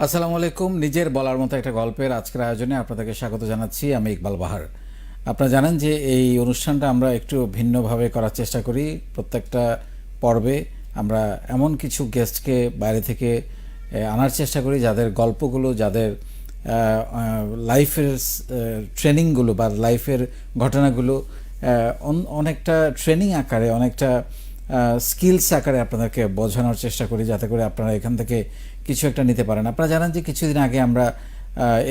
আসসালামু আলাইকুম। নিজের বলার মতো একটা গল্পের আজকের আয়োজনে আপনাদেরকে স্বাগত জানাচ্ছি। আমি ইকবাল বাহার। আপনারা জানেন যে এই অনুষ্ঠানটা আমরা একটু ভিন্নভাবে করার চেষ্টা করি। প্রত্যেকটা পর্বে আমরা এমন কিছু গেস্টকে বাইরে থেকে আনার চেষ্টা করি যাদের গল্পগুলো, যাদের লাইফের ট্রেনিংগুলো বা লাইফের ঘটনাগুলো অনেকটা ট্রেনিং আকারে, অনেকটা স্কিলস আকারে আপনাদেরকে বোঝানোর চেষ্টা করি, যাতে করে আপনারা এখান থেকে কিছু একটা নিতে পারেন। আপনারা জানেন যে কিছুদিন আগে আমরা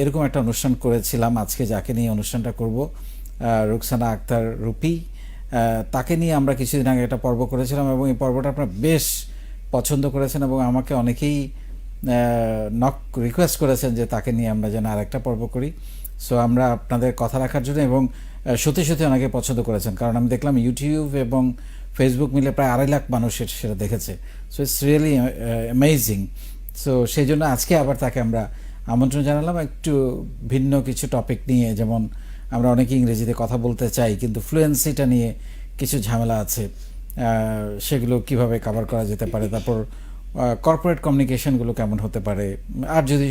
এরকম একটা অনুষ্ঠান করেছিলাম। আজকে যাকে নিয়ে অনুষ্ঠানটা করব, রুখসানা আক্তার রুপি, তাকে নিয়ে আমরা কিছুদিন আগে একটা পর্ব করেছিলাম এবং এই পর্বটা আপনারা বেশ পছন্দ করেছেন এবং আমাকে অনেকেই রিকোয়েস্ট করেছেন যে তাকে নিয়ে আমরা যেন আরেকটা পর্ব করি। সো আমরা আপনাদের কথা রাখার জন্য এবং সত্যি সত্যি অনেকে পছন্দ করেছেন, কারণ আমি দেখলাম ইউটিউব এবং ফেসবুক মিলে প্রায় 2.5 লাখ মানুষ সেটা দেখেছে। So it's really amazing. So সেই জন্য আজকে আবার তাকে আমরা আমন্ত্রণ জানালাম একটু ভিন্ন কিছু টপিক নিয়ে। যেমন আমরা অনেকে ইংরেজিতে কথা বলতে চাই, কিন্তু ফ্লুয়েন্সিটা নিয়ে কিছু ঝামেলা আছে, সেগুলো কিভাবে কভার করা যেতে পারে। তারপর কর্পোরেট কমিউনিকেশনগুলো কেমন হতে পারে, আর যদি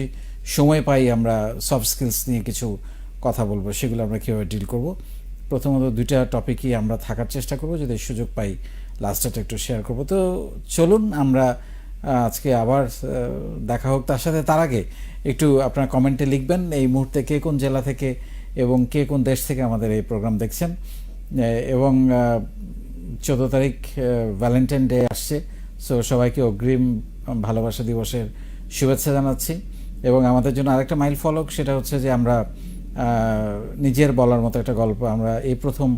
সময় পাই আমরা সফট স্কিলস নিয়ে কিছু কথা বলবো, সেগুলো আমরা কীভাবে ডিল করব। প্রথমত 2টা টপিকই আমরা থাকার চেষ্টা করব, যদি সুযোগ পাই লাস্টটা একটু শেয়ার করব। তো চলুন আমরা আজকে আবার দেখা হোক তার সাথে। তার আগে একটু আপনার কমেন্টে লিখবেন এই মুহূর্তে কে কোন জেলা থেকে এবং কে কোন দেশ থেকে আমাদের এই প্রোগ্রাম দেখছেন। এবং 14 তারিখ ভ্যালেন্টাইন ডে আসছে। সো সবাইকে অগ্রিম ভালোবাসা দিবসের শুভেচ্ছা জানাচ্ছি। এবং আমাদের জন্য আরেকটা মাইল ফলক, সেটা হচ্ছে যে আমরা নিজের বলার মতো একটা গল্প আমরা এই প্রথম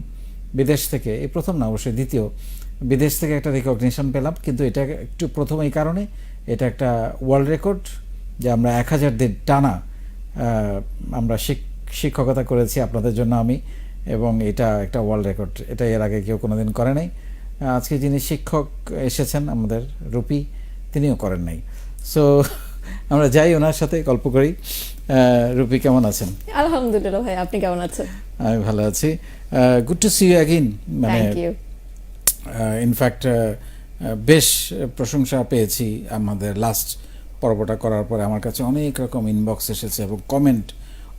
বিদেশ থেকে, এই প্রথম না অবশ্যই দ্বিতীয়, বিদেশ থেকে একটা রিকগনিশন পেলাম। কিন্তু এটা একটু প্রথম এই কারণে, এটা একটা ওয়ার্ল্ড রেকর্ড যে আমরা 1000 দিন টানা আমরা শিক্ষকতা করেছি আপনাদের জন্য আমি, এবং এটা একটা ওয়ার্ল্ড রেকর্ড। এটা এর আগে কেউ কোনোদিন করে নাই। আজকে যিনি শিক্ষক এসেছেন আমাদের রুপি, তিনিও করেন নাই। সো আমরা যাই ওনার সাথে গল্প করি। রুপি কেমন আছেন? আলহামদুলিল্লাহ ভাই, আপনি কেমন আছেন? আমি ভালো আছি। Good to see you again. মানে ইনফ্যাক্ট বেশ প্রশংসা পেয়েছি আমাদের লাস্ট পর্বটা করার পরে। আমার কাছে অনেক রকম ইনবক্স এসেছে এবং কমেন্ট,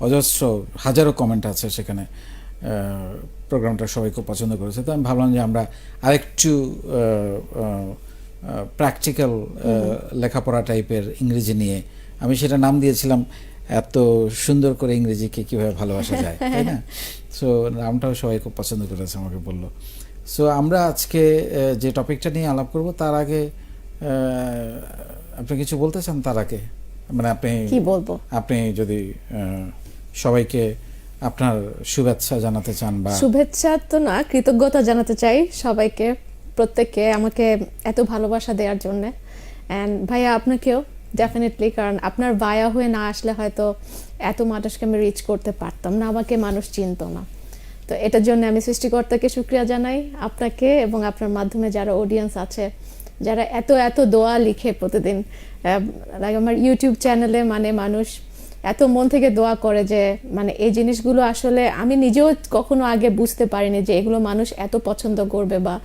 অজস্র হাজারো কমেন্ট আছে সেখানে। প্রোগ্রামটা সবাই খুব পছন্দ করেছে। তো আমি ভাবলাম যে আমরা আরেকটু প্র্যাকটিক্যাল লেখাপড়া টাইপের ইংরেজি নিয়ে, আমি সেটা নাম দিয়েছিলাম এত সুন্দর করে ইংরেজিকে কীভাবে ভালোবাসা যায়, তাই না? সো নামটাও সবাই খুব পছন্দ করেছে, আমাকে বললো। সো আমরা আজকে যে টপিকটা নিয়ে আলাপ করব, তার আগে আপনি কিছু বলতে চান? তার আগে মানে আপনি কি বলবো, আপনি যদি সবাইকে আপনার শুভেচ্ছা জানাতে চান। বা শুভেচ্ছা তো না, কৃতজ্ঞতা জানাতে চাই সবাইকে, প্রত্যেককে আমাকে এত ভালোবাসা দেওয়ার জন্য। অ্যান্ড ভাইয়া আপনাকেও ডেফিনেটলি, কারণ আপনার ভাইয়া হয়ে না আসলে হয়তো এত মানুষকে আমি রিচ করতে পারতাম না, আমাকে মানুষ চিনতো না। তো এটার জন্য আমি সৃষ্টিকর্তাকে শুকরিয়া জানাই, আপনাকে এবং আপনার মাধ্যমে যারা অডিয়েন্স আছে, যারা এত এত দোয়া লিখে প্রতিদিন আমার ইউটিউব চ্যানেলে, মানে মানুষ এত মন থেকে দোয়া করে যে মানে এই জিনিসগুলো আসলে আমি নিজেও কখনো আগে বুঝতে পারিনি যে এগুলো মানুষ এত পছন্দ করবে, বা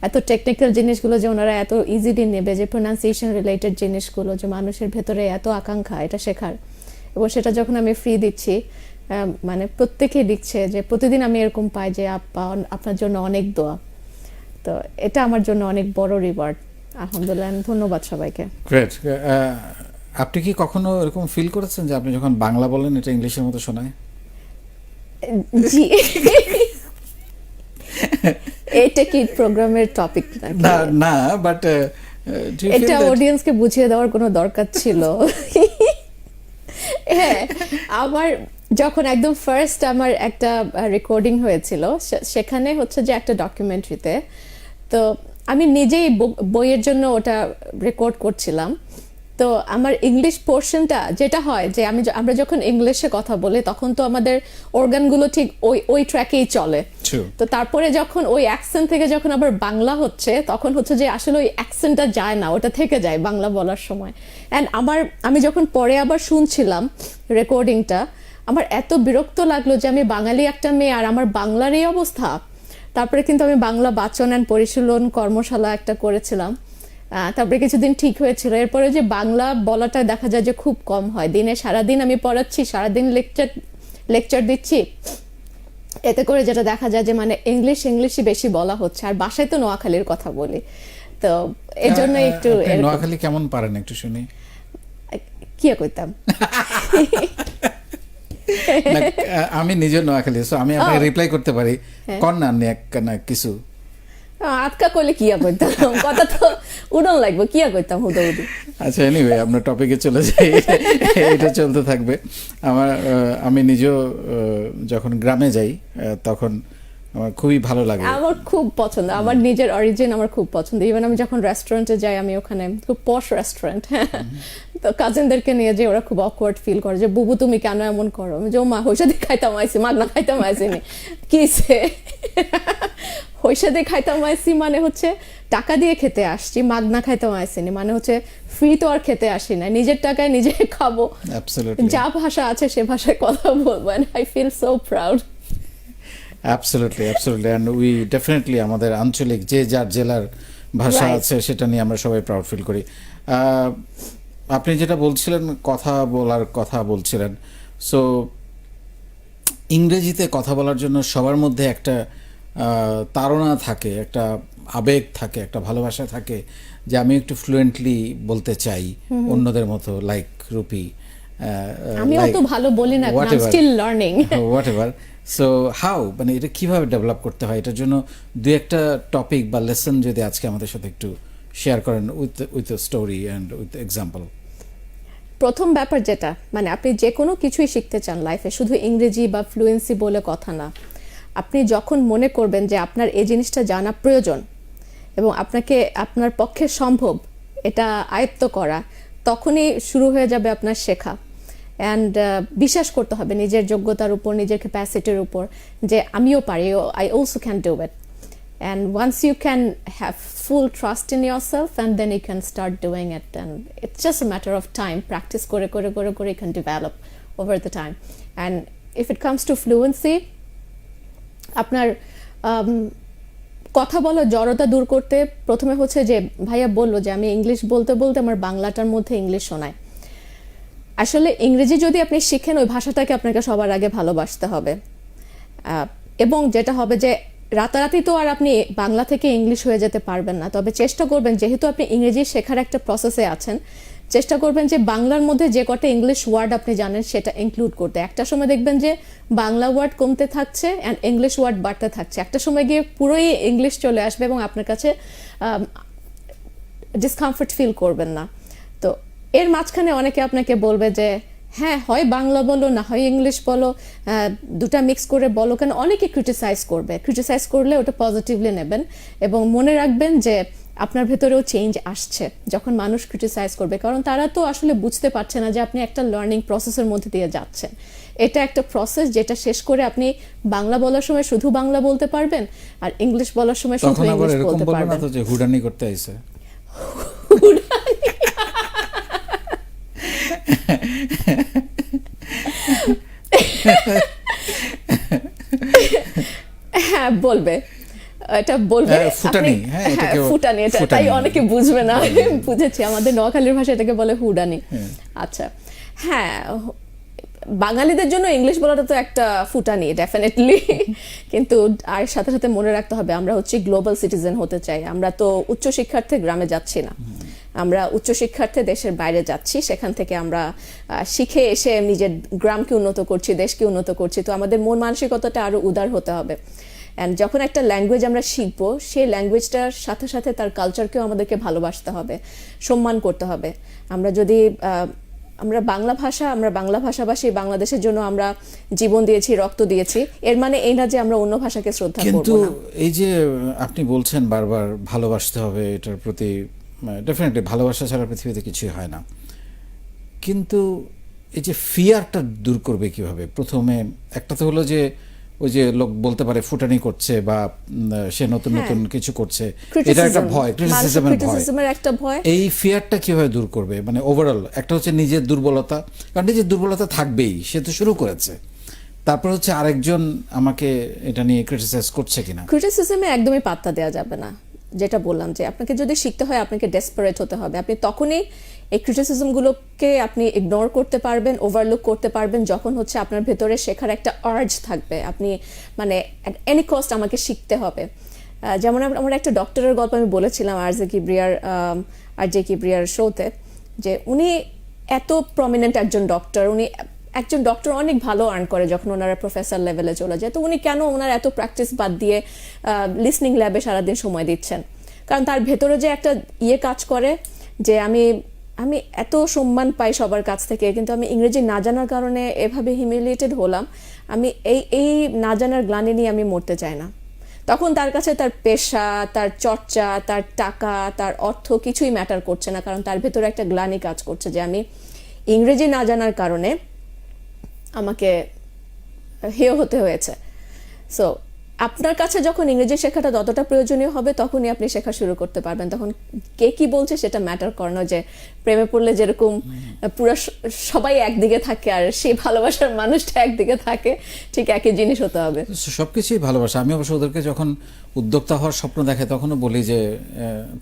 এত টেকনিক্যাল জিনিসগুলো যে ওনারা এত ইজিলি নেবে, যে প্রোনাউন্সিয়েশন রিলেটেড জিনিসগুলো, যে মানুষের ভেতরে এত আকাঙ্ক্ষা এটা শেখার। এবং সেটা যখন আমি ফ্রি দিচ্ছি, মানে প্রত্যেকেই লিখছে যে প্রতিদিন আমি এরকম পাই যে আপা আপনার জন্য অনেক দোয়া। তো এটা আমার জন্য অনেক বড় রিওয়ার্ড। আলহামদুলিল্লাহ, ধন্যবাদ সবাইকে। গ্রেট। আপনি কি কখনো এরকম ফিল করেছেন যে আপনি যখন বাংলা বলেন এটা ইংলিশের মতো শোনায়? জি। এটা কি প্রোগ্রামের টপিক? না না, বাট এটা অডিয়েন্সকে বুঝিয়ে দেওয়ার কোনো দরকার ছিল। হ্যাঁ, আমার যখন একদম ফার্স্ট আমার একটা রেকর্ডিং হয়েছিল, সেখানে হচ্ছে যে একটা ডকুমেন্টারিতে, তো আমি নিজেই বইয়ের জন্য ওটা রেকর্ড করছিলাম। তো আমার ইংলিশ পোর্শনটা যেটা হয় যে আমরা যখন ইংলিশে কথা বলি তখন তো আমাদের অর্গানগুলো ঠিক ওই ট্র্যাকেই চলে। তো তারপরে যখন ওই অ্যাকসেন্ট থেকে যখন আবার বাংলা হচ্ছে, তখন হচ্ছে যে আসলে ওই অ্যাকসেন্টটা যায় না, ওটা থেকে যায় বাংলা বলার সময়। অ্যান্ড আমি যখন পরে আবার শুনছিলাম রেকর্ডিংটা, আমার এত বিরক্ত লাগলো যে আমি বাঙালি একটা মেয়ে আর আমার বাংলার এই অবস্থা। তারপরে কিন্তু আমি বাংলা বাচন অ্যান্ড পরিশীলন কর্মশালা একটা করেছিলাম, তারপরে কিছুদিন ঠিক হয়েছিল, এরপরে যে বাংলা বলাটা দেখা যায় যে খুব কম হয়। দিনে সারাদিন আমি পড়াচ্ছি, সারাদিন লেকচার দিচ্ছি, এতে করে যেটা দেখা যায় যে মানে ইংলিশই বেশি বলা হচ্ছে। আর বাসায় তো নোয়াখালীর কথা বলি, তো এর জন্য একটু নোয়াখালী কেমন পারেন একটু শুনি। কি কইতাম আমি নিজে নোয়াখালী, আমি আপনাকে রিপ্লাই করতে পারি কন না কিছু আটকা করলে কিয়া করতাম, কথা তো উড়ন লাগবে, কিয়া করতাম হুদুদি। আচ্ছা, এনিওয়ে আমরা টপিকে চলে যাই, এটা চলতে থাকবে। আমি নিজেও যখন গ্রামে যাই তখন আমার খুবই ভালো লাগে। আমার খুব পছন্দ, আমার নিজের অরিজিন আমার খুব পছন্দ। ইভেন আমি যখন রেস্টুরেন্টে যাই, আমি ওখানে খুব পশ রেস্টুরেন্ট, তো কাজিনদেরকে নিয়ে যে ওরা খুব অকওয়ার্ড ফিল করে যে বুবু তুমি কেন এমন করো, আমি যে মা হইসা দিয়ে খাইতাম আইসি, মাগনা খাইতাম আইসিনি কিসে হইসা দিয়ে খাইতাম আইসি মানে হচ্ছে টাকা দিয়ে খেতে আসছি, মাগনা খাইতাম আইসিনি মানে হচ্ছে ফ্রি তো আর খেতে আসি না, নিজের টাকায় নিজে খাবো, যা ভাষা আছে সে ভাষায় কথা বলবো। And I feel so proud. Absolutely and we definitely আমাদের আঞ্চলিক যে যার জেলার ভাষা আছে সেটা নিয়ে আমরা সবাই প্রাউড ফিল করি। আপনি যেটা বলছিলেন, কথা বলছিলেন, সো ইংরেজিতে কথা বলার জন্য সবার মধ্যে একটা তাড়না থাকে, একটা আবেগ থাকে, একটা ভালোবাসা থাকে যে আমি একটু ফ্লুয়েন্টলি বলতে চাই অন্যদের মতো, লাইক রুপি। আমি অত ভালো বলি না, I am still learning whatever. So how, মানে এটা কিভাবে ডেভেলপ করতে হয়, এটার জন্য দুই একটা টপিক বা লেসন যদি আজকে আমাদের সাথে একটু শেয়ার করেন with story and with example. প্রথম ব্যাপার যেটা, মানে আপনি যে কোনো কিছুই শিখতে চান লাইফে, শুধু ইংরেজি বা ফ্লুয়েন্সি বলে কথা না। আপনি যখন মনে করবেন যে আপনার এই জিনিসটা জানা প্রয়োজন এবং আপনার পক্ষে সম্ভব এটা আয়ত্ত করা, তখনই শুরু হয়ে যাবে আপনার শেখা। অ্যান্ড বিশ্বাস করতে হবে নিজের যোগ্যতার উপর, নিজের ক্যাপাসিটির উপর, যে আমিও পারি, I also can do it. And once you can have full trust in yourself, and then you can start doing it, and it's just a matter of time. Practice kore you can develop over the time. And if it comes to fluency, আপনার কথা বলার জড়তা দূর করতে প্রথমে হচ্ছে যে ভাইয়া বললো যে আমি ইংলিশ বলতে বলতে আমার বাংলাটার মধ্যে ইংলিশ শোনায়। আসলে ইংরেজি যদি আপনি শিখেন, ওই ভাষাটাকে আপনাকে সবার আগে ভালোবাসতে হবে। এবং যেটা হবে যে রাতারাতি তো আর আপনি বাংলা থেকে ইংলিশ হয়ে যেতে পারবেন না, তবে চেষ্টা করবেন, যেহেতু আপনি ইংরেজি শেখার একটা প্রসেসে আছেন, চেষ্টা করবেন যে বাংলার মধ্যে যে কটা ইংলিশ ওয়ার্ড আপনি জানেন সেটা ইনক্লুড করতে। একটা সময় দেখবেন যে বাংলা ওয়ার্ড কমতে থাকছে অ্যান্ড ইংলিশ ওয়ার্ড বাড়তে থাকছে, একটা সময় গিয়ে পুরোই ইংলিশ চলে আসবে এবং আপনার কাছে ডিসকমফর্ট ফিল করবেন না। তো এর মাঝখানে অনেকে আপনাকে বলবে যে হ্যাঁ, হয় বাংলা বলো না হয় ইংলিশ বলো, দুটা মিক্স করে বলো কেন। অনেকে ক্রিটিসাইজ করলে ওটা পজিটিভলি নেবেন এবং মনে রাখবেন যে আপনার ভেতরেও চেঞ্জ আসছে যখন মানুষ ক্রিটিসাইজ করবে, কারণ তারা তো আসলে বুঝতে পারছে না যে আপনি একটা লার্নিং প্রসেসের মধ্যে দিয়ে যাচ্ছেন। এটা একটা প্রসেস যেটা শেষ করে আপনি বাংলা বলার সময় শুধু বাংলা বলতে পারবেন, আর ইংলিশ বলার সময় শুধু ইংলিশ বলতে পারবেন। তো যে হুডানি করতে আইছে হ্যাঁ বলবে, এটা বলবে ফুটানি, এটা তাই অনেকে বুঝবে না। বুঝেছি, আমাদের নোয়াখালীর ভাষায় এটাকে বলে হুডানি। আচ্ছা, হ্যাঁ, বাঙালিদের জন্য ইংলিশ বলাটা তো একটা ফুটানি ডেফিনেটলি, কিন্তু আর সাথে সাথে মনে রাখতে হবে আমরা হচ্ছে গ্লোবাল সিটিজেন হতে চাই। আমরা তো উচ্চ শিক্ষার্থে গ্রামে যাচ্ছি না, আমরা উচ্চ শিক্ষার্থে দেশের বাইরে যাচ্ছি, সেখান থেকে আমরা শিখে এসে নিজের গ্রামকে উন্নত করছি, দেশকে উন্নত করছি। তো আমাদের মন মানসিকতাটা আরো উদার হতে হবে। অ্যান্ড যখন একটা ল্যাঙ্গুয়েজ আমরা শিখবো, সেই ল্যাঙ্গুয়েজটার সাথে সাথে তার কালচারকেও আমাদেরকে ভালোবাসতে হবে, সম্মান করতে হবে। আমরা বাংলা ভাষাভাষী, বাংলাদেশের জন্য আমরা জীবন দিয়েছি, রক্ত দিয়েছি, এর মানে এই না যে আমরা অন্য ভাষাকে শ্রদ্ধা করব না। কিন্তু এই যে আপনি বলছেন বারবার ভালোবাসতে হবে, এটার প্রতি ডেফিনেটলি ভালোবাসা ছাড়া পৃথিবীতে কিছুই হয় না, কিন্তু এই যে ফিয়ারটা দূর করবে কিভাবে? প্রথমে একটা তো হলো যে ওই যে লোক বলতে পারে ফুটানি করছে বা সে নতুন নতুন কিছু করছে, এটা একটা ভয়, ক্রিটিসিজমের একটা ভয়। এই ফিয়ারটা কিভাবে দূর করবে? মানে ওভারঅল একটা হচ্ছে নিজের দুর্বলতা, কারণ নিজের দুর্বলতা থাকবেই, সে তো শুরু করেছে, তারপর হচ্ছে আরেকজন আমাকে এটা নিয়ে ক্রিটিসাইজ করছে কিনা। ক্রিটিসিজমে একদমই পাত্তা দেওয়া যাবে না। যেটা বললাম যে আপনাকে যদি শিখতে হয় আপনাকে ডেসপারেট হতে হবে। আপনি তখনই এই ক্রিটিসিজমগুলোকে আপনি ইগনোর করতে পারবেন, ওভারলুক করতে পারবেন যখন হচ্ছে আপনার ভেতরে শেখার একটা আর্জ থাকবে। আপনি মানে এনি কস্ট আমাকে শিখতে হবে। যেমন আমার একটা ডক্টরের গল্প আমি বলেছিলাম আর জে কিবরিয়ার শোতে, যে উনি এত প্রমিনেন্ট একজন ডক্টর, একজন ডক্টর অনেক ভালো আর্ন করে যখন ওনারা প্রফেসর লেভেলে চলে যায়, তো উনি কেন ওনার এত প্র্যাকটিস বাদ দিয়ে লিসনিং ল্যাবে সারাদিন সময় দিচ্ছেন? কারণ তার ভেতরে যে একটা কাজ করে যে আমি এত সম্মান পাই সবার কাছ থেকে, কিন্তু আমি ইংরেজি না জানার কারণে এভাবে হিউমিলিয়েটেড হলাম, আমি এই না জানার গ্লানি নিয়ে আমি মরতে চাই না। তখন তার কাছে তার পেশা, তার চর্চা, তার টাকা, তার অর্থ কিছুই ম্যাটার করছে না, কারণ তার ভেতরে একটা গ্লানি কাজ করছে যে আমি ইংরেজি না জানার কারণে আমাকে হেয় হতে হয়েছে। সো আপনার কাছে যখন ইংরেজি শেখাটা ততটা প্রয়োজনীয় হবে তখনই আপনি শেখা শুরু করতে পারবেন। তখন কে কি বলছে সেটা ম্যাটার করে না। যে প্রেমে পড়লে যেরকম পুরো সবাই একদিকে থাকে আর সেই ভালোবাসার মানুষটা একদিকে থাকে, ঠিক একই জিনিস হতে হবে। সবকিছুই ভালোবাসা। আমি অবশ্য ওদেরকে যখন উদ্যোক্তা হওয়ার স্বপ্ন দেখে তখনও বলি যে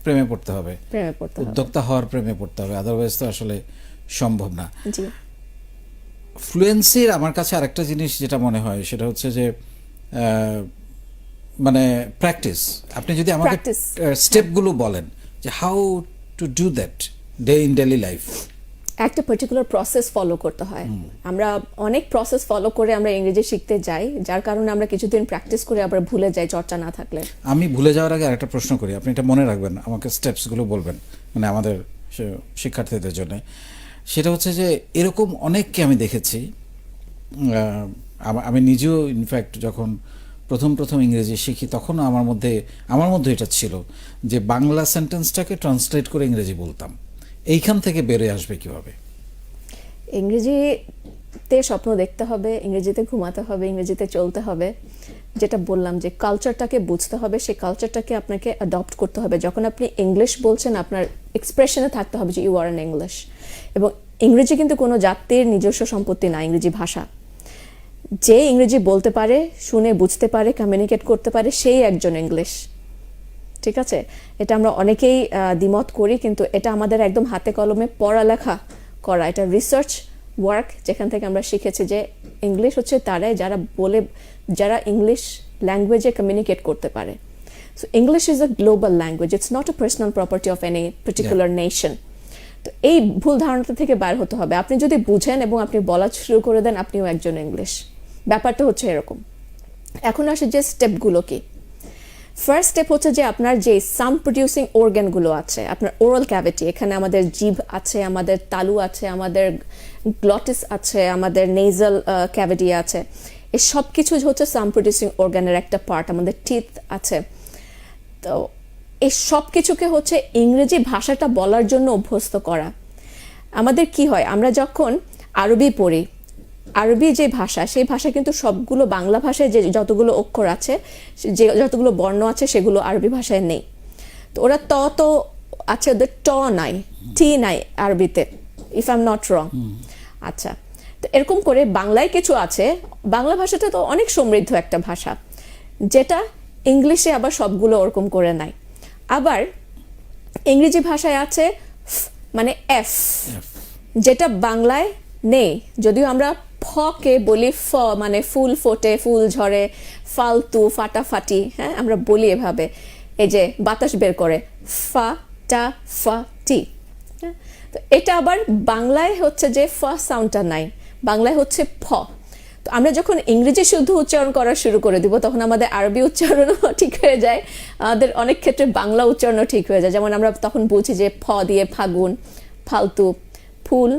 প্রেমে পড়তে হবে, উদ্যোক্তা হওয়ার প্রেমে পড়তে হবে, আদারওয়াইজ তো আসলে সম্ভব না। ফ্লুয়েন্সির আমার কাছে আরেকটা জিনিস যেটা মনে হয় সেটা হচ্ছে যে মানে প্র্যাকটিস। আপনি যদি আমাকে স্টেপগুলো বলেন যে how to do that day in daily life. একটা পার্টিকুলার প্রসেস ফলো করতে হয়। আমরা অনেক প্রসেস ফলো করে আমরা ইংরেজি শিখতে যাই, যার কারণে আমরা কিছুদিন প্র্যাকটিস করে আবার ভুলে যাই চর্চা না থাকলে। আমি ভুলে যাওয়ার আগে আরেকটা প্রশ্ন করি, আপনি এটা মনে রাখবেন, আমাকে স্টেপসগুলো বলবেন মানে আমাদের শিক্ষার্থীদের জন্য। সেটা হচ্ছে যে এরকম অনেককে আমি দেখেছি, আমি নিজেও ইনফ্যাক্ট যখন প্রথম ইংরেজি শিখি তখন আমার মধ্যে এটা ছিল যে বাংলা সেন্টেন্সটাকে ট্রান্সলেট করে ইংরেজি বলতাম। এইখান থেকে বেরিয়ে আসবে কিভাবে? ইংরেজিতে স্বপ্ন দেখতে হবে, ইংরেজিতে ঘুমাতে হবে, ইংরেজিতে চলতে হবে। যেটা বললাম যে কালচারটাকে বুঝতে হবে, সেই কালচারটাকে আপনাকে অ্যাডপ্ট করতে হবে। যখন আপনি ইংলিশ বলছেন আপনার এক্সপ্রেশনে থাকতে হবে যে ইউ আর অ্যান ইংলিশ। এবং ইংরেজি কিন্তু কোনো জাতির নিজস্ব সম্পত্তি না, ইংরেজি ভাষা। যে ইংরেজি বলতে পারে, শুনে বুঝতে পারে, কমিউনিকেট করতে পারে, সেই একজন ইংলিশ। ঠিক আছে, এটা আমরা অনেকেই দ্বিমত করি, কিন্তু এটা আমাদের একদম হাতে কলমে পড়ালেখা করা, এটা রিসার্চ ওয়ার্ক, যেখান থেকে আমরা শিখেছি যে ইংলিশ হচ্ছে তারাই যারা ইংলিশ ল্যাঙ্গুয়েজে কমিউনিকেট করতে পারে। So English is a global language, it's not a personal property of any particular nation. তো এই ভুল ধারণাটা থেকে বাইর হতে হবে। আপনি যদি বুঝেন এবং আপনি বলা শুরু করে দেন, আপনিও একজন ইংলিশ। ব্যাপারটা হচ্ছে এরকম। এখন আসে যে স্টেপগুলো কি। ফার্স্ট স্টেপ হচ্ছে যে আপনার যে সাউন্ড প্রডিউসিং অর্গানগুলো আছে, আপনার ওরাল ক্যাভিটি, এখানে আমাদের জিভ আছে, আমাদের তালু আছে, আমাদের গ্লটিস আছে, আমাদের নেজাল ক্যাভিটি আছে, এই সব কিছু হচ্ছে সাউন্ড প্রডিউসিং অর্গানের একটা পার্ট। আমাদের টিথ আছে। তো এই সব কিছুকে হচ্ছে ইংরেজি ভাষাটা বলার জন্য অভ্যস্ত করা। আমাদের কি হয়, আমরা যখন আরবি পড়ি, আরবি যে ভাষা, সেই ভাষা কিন্তু সবগুলো বাংলা ভাষায় যে যতগুলো অক্ষর আছে, যে যতগুলো বর্ণ আছে, সেগুলো আরবি ভাষায় নেই। তো ওরা তো আছে, ওদের ট নাই, টি নাই আরবিতে, if I am not wrong. আচ্ছা, তো এরকম করে বাংলায় কিছু আছে। বাংলা ভাষাটা তো অনেক সমৃদ্ধ একটা ভাষা, যেটা ইংলিশে আবার সবগুলো ওরকম করে নাই। আবার ইংরেজি ভাষায় আছে মানে এফ, যেটা বাংলায় নেই। যদিও আমরা ফকে বলি ফ মানে ফুল ফোটে, ফুল ঝরে, ফালতু, ফাটাফাটি, হ্যাঁ আমরা বলি এভাবে, এই যে বাতাস বের করে, ফা টা ফা টি। তো এটা আবার বাংলায় হচ্ছে যে ফ সাউন্ডটা নাই, বাংলায় হচ্ছে ফ। তো আমরা যখন ইংরেজি শুদ্ধ উচ্চারণ করা শুরু করে দিব, তখন আমাদের আরবি উচ্চারণও ঠিক হয়ে যায়, আমাদের অনেক ক্ষেত্রে বাংলা উচ্চারণও ঠিক হয়ে যায়। যেমন আমরা তখন বুঝি যে ফ দিয়ে ফাগুন, ফালতু, ফুল,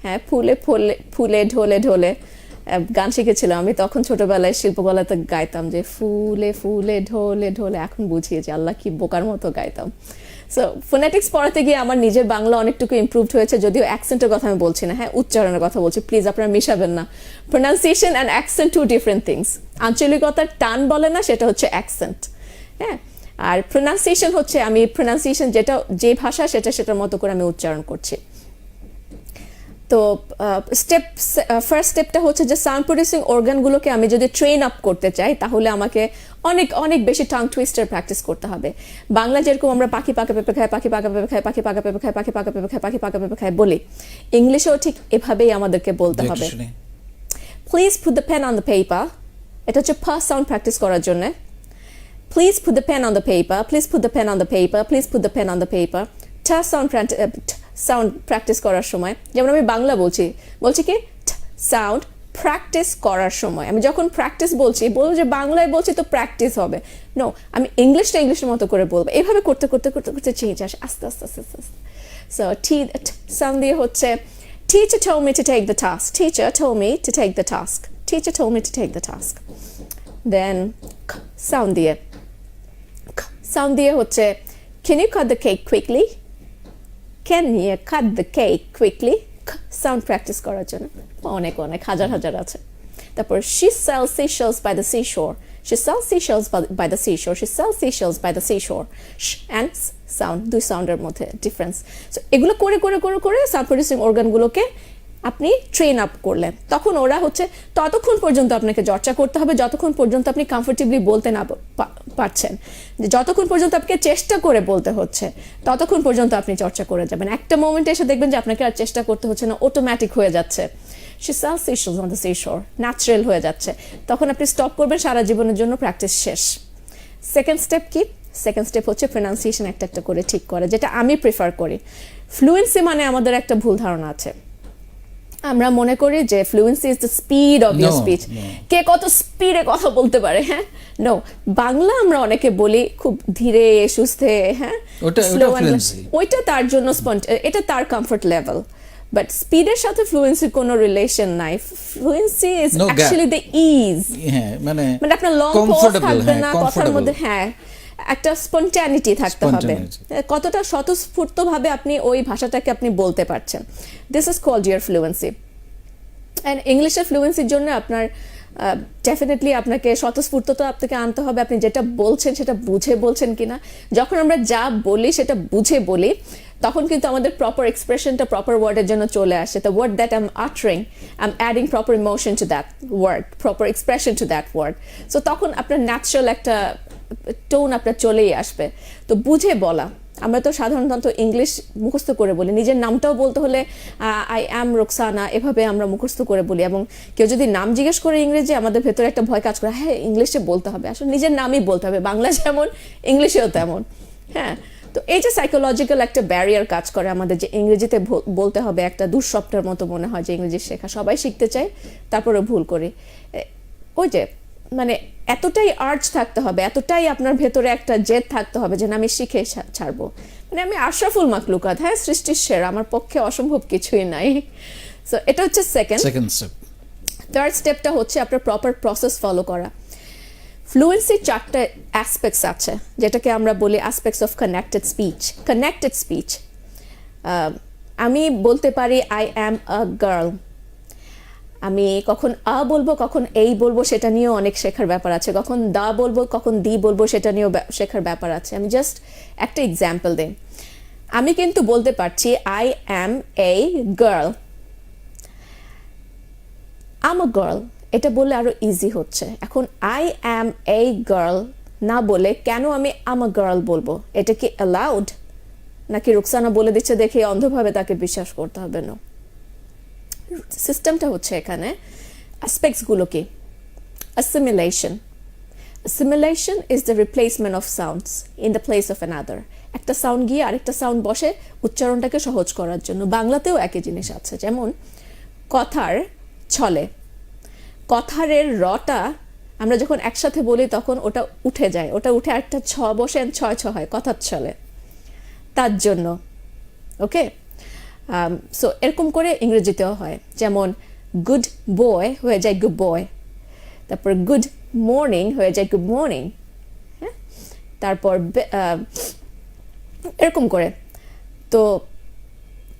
হ্যাঁ ফুলে ফুলে ফুলে ঢোলে ঢোলে। গান শিখেছিলাম আমি তখন ছোটবেলায়, শিল্পকলাতে গাইতাম যে ফুলে ফুলে ঢোলে ঢোলে। এখন বুঝিয়ে যে আল্লাহ কি বোকার মতো গাইতাম। সো ফোনেটিক্স পড়াতে গিয়ে আমার নিজের বাংলা অনেকটুকু ইমপ্রুভড হয়েছে, যদিও অ্যাকসেন্টের কথা আমি বলছি না, হ্যাঁ উচ্চারণের কথা বলছি। প্লিজ আপনারা মিশাবেন না, pronunciation and accent two different things. আঞ্চলিকতার টান বলে না, সেটা হচ্ছে অ্যাকসেন্ট, হ্যাঁ। আর প্রোনাউন্সিয়েশন হচ্ছে যে ভাষা সেটার মতো করে আমি উচ্চারণ করছি। তো ফার্স্ট স্টেপটা হচ্ছে যে সাউন্ড প্রডিউসিং অর্গানগুলোকে আমি যদি ট্রেন আপ করতে চাই তাহলে আমাকে অনেক অনেক বেশি টাং টুইস্টার প্র্যাকটিস করতে হবে। বাংলা যেরকম আমরা পাখি পাকা পেঁপে খায়, পাখি পাকা পেঁপে খায়, পাখি পাকা পেঁপে খায়, পাখি পাকা পেঁপে খায়, পাখি পাকা পেঁপে খায় বলি, ইংলিশেও ঠিক এভাবেই আমাদেরকে বলতে হবে। Please put the pen on the paper, এটা হচ্ছে ফার্স্ট সাউন্ড প্র্যাকটিস করার জন্য। Please put the pen on the paper, please put the pen on the paper, please put the pen on the paper. Sound practice করার সময় যেমন আমি বাংলা বলছি কি সাউন্ড প্র্যাকটিস করার সময়, আমি যখন প্র্যাকটিস বলবো যে বাংলায় বলছি তো প্র্যাকটিস হবে, নো আমি ইংলিশের মতো করে বলবো। এইভাবে করতে করতে করতে করতে চেঞ্জ আসে আস্তে আস্তে আস্তে আস্তে আস্তে। সো সাউন্ড দিয়ে হচ্ছে teacher told me to take the task, teacher told me to take the task, teacher told me to take the task. Then sound দিয়ে হচ্ছে can you cut the cake quickly, can you cut the cake quickly, sound practice করার জন্য অনেক অনেক হাজার হাজার আছে। তারপর she sells seashells by the seashore, she sells seashells by the seashore, she sells seashells by the seashore, and sound, দুই সাউন্ডের মধ্যে ডিফারেন্স। সো এগুলো করে করে করে করে সাউন্ড প্রডিউসিং অর্গানগুলোকে আপনি ট্রেন আপ করলেন, তখন ওরা হচ্ছে ততক্ষণ পর্যন্ত আপনাকে চর্চা করতে হবে যতক্ষণ পর্যন্ত আপনি কমফোর্টেবলি বলতে না পারছেন, যতক্ষণ পর্যন্ত আপনাকে চেষ্টা করে বলতে হচ্ছে ততক্ষণ পর্যন্ত আপনি চর্চা করে যাবেন। একটা মোমেন্টে এসে দেখবেন যে আপনাকে আর চেষ্টা করতে হচ্ছে না, অটোমেটিক হয়ে যাচ্ছে। she sells seashells on the seashore, natural হয়ে যাচ্ছে, তখন আপনি স্টপ করবেন, সারা জীবনের জন্য প্র্যাকটিস শেষ। সেকেন্ড স্টেপ কি? সেকেন্ড স্টেপ হচ্ছে প্রনাউন্সিয়েশন একটা একটা করে ঠিক করে, যেটা আমি প্রেফার করি। ফ্লুয়েন্সি মানে আমাদের একটা ভুল ধারণা আছে, আমরা মনে করি যে fluency is the speed of your speech, কে কত স্পিডে কথা বলতে পারে। হ্যাঁ, নো, বাংলা আমরা অনেকে বলি খুব ধীরে সুস্থে, হ্যাঁ ওইটা তার জন্য এটা তার কমফর্ট লেভেল, বাট স্পিডের সাথে ফ্লুয়েন্সির কোনো রিলেশন নাই। Fluency is actually the is, মানে আপনার লং পজ থাকবে না কথার মধ্যে, হ্যাঁ একটা স্পন্টানিটি থাকতে হবে, কতটা স্বতঃস্ফূর্তভাবে আপনি ওই ভাষাটাকে আপনি বলতে পারছেন। This is called ear fluency. And ইংলিশের ফ্লুয়েন্সির জন্য আপনার ডেফিনেটলি আপনাকে স্বতঃস্ফূর্ততা আপনাকে আনতে হবে, আপনি যেটা বলছেন সেটা বুঝে বলছেন কিনা। যখন আমরা যা বলি সেটা বুঝে বলি তখন কিন্তু আমাদের প্রপার এক্সপ্রেশনটা প্রপার ওয়ার্ডের জন্য চলে আসে। The word that I am uttering, I am adding proper emotion to that word, proper expression to that word. So তখন আপনার ন্যাচারাল একটা টোন আপনার চলেই আসবে। তো বুঝে বলা, আমরা তো সাধারণত ইংলিশ মুখস্থ করে বলি, নিজের নামটাও বলতে হলে আই অ্যাম রোকসানা এভাবে আমরা মুখস্থ করে বলি, এবং কেউ যদি নাম জিজ্ঞেস করে ইংরেজি আমাদের ভেতরে একটা ভয় কাজ করে, হ্যাঁ ইংলিশে বলতে হবে, আসলে নিজের নামই বলতে হবে, বাংলা যেমন ইংলিশেও তেমন। হ্যাঁ, তো এই যে সাইকোলজিক্যাল একটা ব্যারিয়ার কাজ করে আমাদের, যে ইংরেজিতে বলতে হবে, একটা দুঃস্বপ্নের মতো মনে হয় যে ইংরেজি শেখা, সবাই শিখতে চায় তারপরে ভুল করি। ওই যে মানে এতটাই আর্জ থাকতে হবে, এতটাই আপনার ভেতরে একটা জেদ থাকতে হবে যে আমি শিখে ছাড়বো, মানে আমি আশরাফুল মাখলুকাত, হ্যাঁ সৃষ্টির সেরা, আমার পক্ষে অসম্ভব কিছুই নাই। সো এটা হচ্ছে সেকেন্ড স্টেপ। থার্ড স্টেপটা হচ্ছে আপনার প্রপার প্রসেস ফলো করা। ফ্লুয়েন্সির 4টা অ্যাসপেক্টস আছে, যেটাকে আমরা বলি aspects of connected speech. Connected speech, আমি বলতে পারি আই অ্যাম আ গার্ল, আমি কখন আ বলবো কখন এই বলবো সেটা নিয়েও অনেক শেখার ব্যাপার আছে, কখন দা বলবো কখন দি বলবো সেটা নিয়েও শেখার ব্যাপার আছে। আমি জাস্ট একটা এক্সাম্পল দিই, আমি কিন্তু বলতে পারছি I am a girl, am a girl, এটা বললে আরো ইজি হচ্ছে। এখন আই অ্যাম এ গার্ল না বলে কেন আমি আম আ গার্ল বলবো? এটা কি অ্যালাউড, নাকি রুকসানা বলে দিচ্ছে দেখে অন্ধভাবে তাকে বিশ্বাস করতে হবে? না, সিস্টেমটা হচ্ছে এখানে অ্যাসপেক্টসগুলো কি? assimilation. Assimilation is the replacement of sounds in the place of another. একটা সাউন্ড গিয়ে আরেকটা সাউন্ড বসে উচ্চারণটাকে সহজ করার জন্য। বাংলাতেও একই জিনিস আছে, যেমন কথার ছলে, কথারের রটা আমরা যখন একসাথে বলি তখন ওটা উঠে যায়, ওটা উঠে একটা ছ বসে ছয় ছ হয় কথার ছলে, তার জন্য। ওকে, সো এরকম করে ইংরেজিতেও হয়, যেমন গুড বয় হয়ে যায় গুড বয়, তারপর গুড মর্নিং হয়ে যায় গুড মর্নিং, হ্যাঁ, তারপর এরকম করে। তো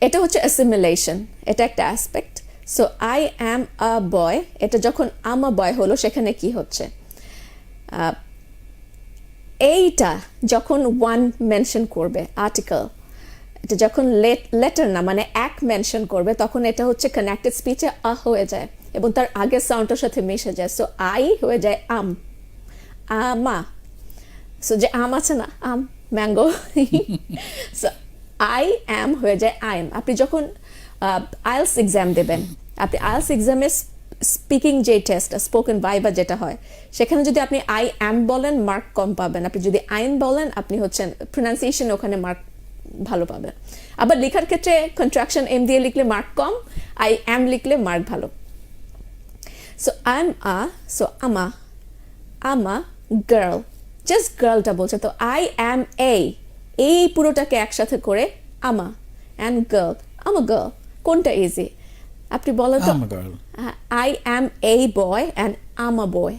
এটা হচ্ছে অ্যাসিমিলেশন, এটা একটা অ্যাসপেক্ট। সো আই অ্যাম আ বয়, এটা যখন আম আ বয় হলো সেখানে কি হচ্ছে? এইটা যখন ওয়ান মেনশন করবে, আর্টিকেল, এটা যখন লেটার না মানে এক মেনশন করবে তখন এটা হচ্ছে কানেক্টেড স্পিচে আ হয়ে যায় এবং তার আগের সাউন্ডের সাথে মিশে যায়। সো আই হয়ে যায় আম, আমা। সো যে আম আছে না, আম, ম্যাঙ্গো। সো আই অ্যাম হয়ে যায় আই এম। আপনি যখন আইএলস এক্সাম দেবেন, আপনি আইএলস এক্সামের স্পিকিং যে টেস্ট স্পোকেন ভাইভা যেটা হয়, সেখানে যদি আপনি আই অ্যাম বলেন মার্ক কম পাবেন, আপনি যদি আইন বলেন আপনি হচ্ছেন প্রোনাউন্সিয়েশন ওখানে মার্ক ভালো পাবেন। আবার লেখার ক্ষেত্রে কন্ট্রাকশন এম দিয়ে লিখলে মার্ক কম, আই অ্যাম লিখলে মার্ক ভালো। সো আই এম সো আমা, আমা গার্ল, জাস্ট গার্লটা বলছে, তো আই অ্যাম এই পুরোটাকে একসাথে করে আমা অ্যান্ড গার্ল, আমা গার্ল, কোনটা ইজি? আপনি বলেন তো, I am A boy and আমা বয়,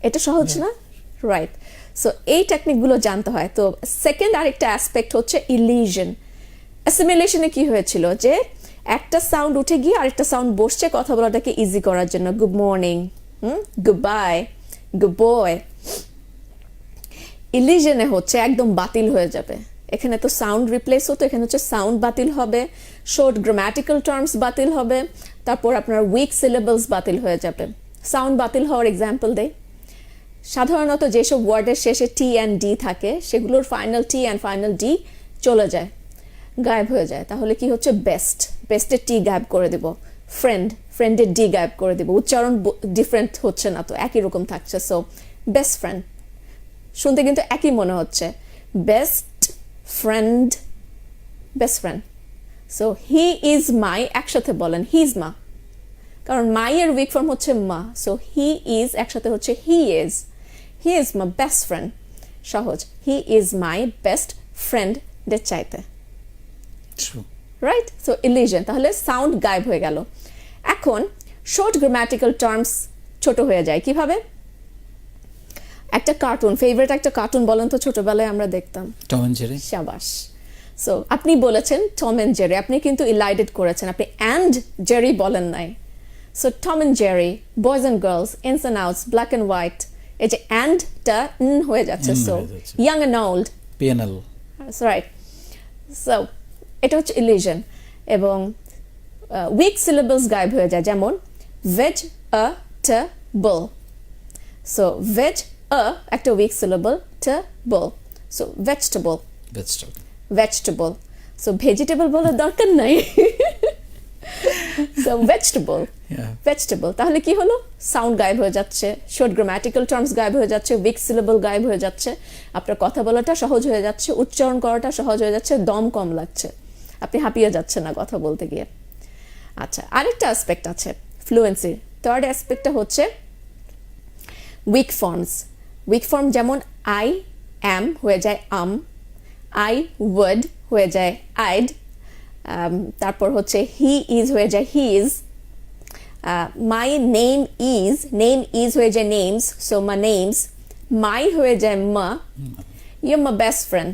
এটা সহজ না? রাইট। সো এই টেকনিকগুলো জানতে হয়। তো সেকেন্ড আরেকটা অ্যাসপেক্ট হচ্ছে ইলিশন। অ্যাসিমিলেশনে কি হয়েছিল যে একটা সাউন্ড উঠে গিয়ে আরেকটা সাউন্ড বসছে কথা বলাটাকে ইজি করার জন্য, good morning, good bye, good boy. ইলিশনে হচ্ছে একদম বাতিল হয়ে যাবে। এখানে তো সাউন্ড রিপ্লেস হতো, এখানে হচ্ছে সাউন্ড বাতিল হবে, শর্ট গ্রামাটিক্যাল টার্মস বাতিল হবে, তারপর আপনার উইক সিলেবলস বাতিল হয়ে যাবে। সাউন্ড বাতিল হওয়ার এক্সাম্পল দেই। সাধারণত যেসব ওয়ার্ডের শেষে টি অ্যান্ড ডি থাকে সেগুলোর final T and final D চলে যায়, গায়েব হয়ে যায়। তাহলে কি হচ্ছে? বেস্ট, বেস্টের টি গায়েব করে দেব। ফ্রেন্ড, ফ্রেন্ডের ডি গায়েব করে দেব। উচ্চারণ ডিফারেন্ট হচ্ছে না তো, একই রকম থাকছে। সো বেস্ট ফ্রেন্ড, শুনতে কিন্তু একই মনে হচ্ছে। Best friend, best friend. So he is মাই, একসাথে বলেন হি ইজ মা, কারণ মাই এর উইক ফর্ম হচ্ছে মা। সো হি ইজ একসাথে হচ্ছে he is, he is my best friend. সহজ, he is my best friend দের চাইতে, রাইট? সো ইলিশন, তাহলে সাউন্ড গায়েব হয়ে গেল। এখন শর্ট গ্রামাটিক্যাল টার্মস ছোট হয়ে যায় কিভাবে? একটা কার্টুন, ফেভারিট একটা কার্টুন বলেন তো ছোটবেলায় আমরা দেখতাম, টম এন্ড জেরি। শাবাশ। সো আপনি বলেছেন টম এন্ড জেরি, আপনি কিন্তু ইলাইডেড করেছেন, আপনি অ্যান্ড জেরি বলেন নাই। So Tom and Jerry, boys and girls, ins and outs, black and white, এই যে অ্যান্ডটা হয়ে যাচ্ছে। So young and old, PNL, right. So এটা হচ্ছে ইলিশন। এবং উইক সিলেবলস গায়েব হয়ে যায়, যেমন ভেজ আ ট বল। সো ভেজ আ একটা উইক সিলেবল, ট বল, so vegetable, vegetable. So vegetable বলার দরকার নাই। So vegetable, vegetable. তাহলে কি হলো? সাউন্ড গায়েব হয়ে যাচ্ছে, শর্ট গ্রামাটিক্যাল টার্মস গায়েব হয়ে যাচ্ছে, উইক সিলেবল গায়েব হয়ে যাচ্ছে, আপনার কথা বলাটা সহজ হয়ে যাচ্ছে, উচ্চারণ করাটা সহজ হয়ে যাচ্ছে, দম কম লাগছে, আপনি হাঁপিয়ে যাচ্ছেন না কথা বলতে গিয়ে। আচ্ছা, আরেকটা অ্যাসপেক্ট আছে ফ্লুয়েন্সির। থার্ড অ্যাসপেক্টটা হচ্ছে উইক ফর্মস। উইক ফর্ম যেমন আই অ্যাম হয়ে যায় আম, আই উড হয়ে যায় আইড, তারপর হচ্ছে হি ইজ হয়ে যায় he is, my name is হয়ে যায় name's, so ma name's, my হয়ে যায় ma, you my best friend,